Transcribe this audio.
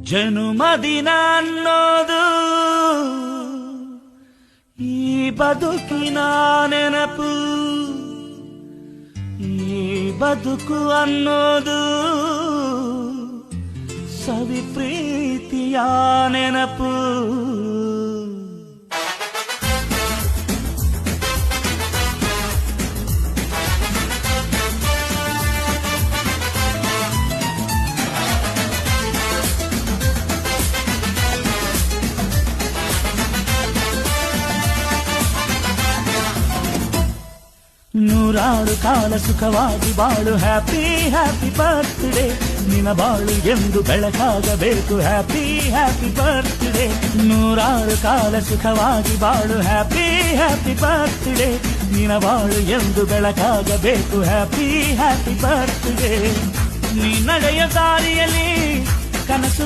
ಜನುಮದಿನ ಅನ್ನೋದು ಈ ಬದುಕಿನ ನೆನಪು, ಈ ಬದುಕು ಅನ್ನೋದು ಸವಿ ಪ್ರೀತಿಯ ನೆನಪು. ನೂರಾರು ಕಾಲ ಸುಖವಾಗಿ ಬಾಳು, ಹ್ಯಾಪಿ ಹ್ಯಾಪಿ ಬರ್ತ್ಡೇ. ನಿನ್ನ ಬಾಳು ಎಂದು ಬೆಳಕಾಗಬೇಕು, ಹ್ಯಾಪಿ ಹ್ಯಾಪಿ ಬರ್ತ್ಡೇ. ನೂರಾರು ಕಾಲ ಸುಖವಾಗಿ ಬಾಳು, ಹ್ಯಾಪಿ ಹ್ಯಾಪಿ ಬರ್ತ್ಡೇ. ನಿನ್ನ ಬಾಳು ಎಂದು ಬೆಳಕಾಗಬೇಕು, ಹ್ಯಾಪಿ ಹ್ಯಾಪಿ ಬರ್ತ್ಡೇ. ನೀ ನಡೆಯ ದಾರಿಯಲ್ಲಿ ಕನಸು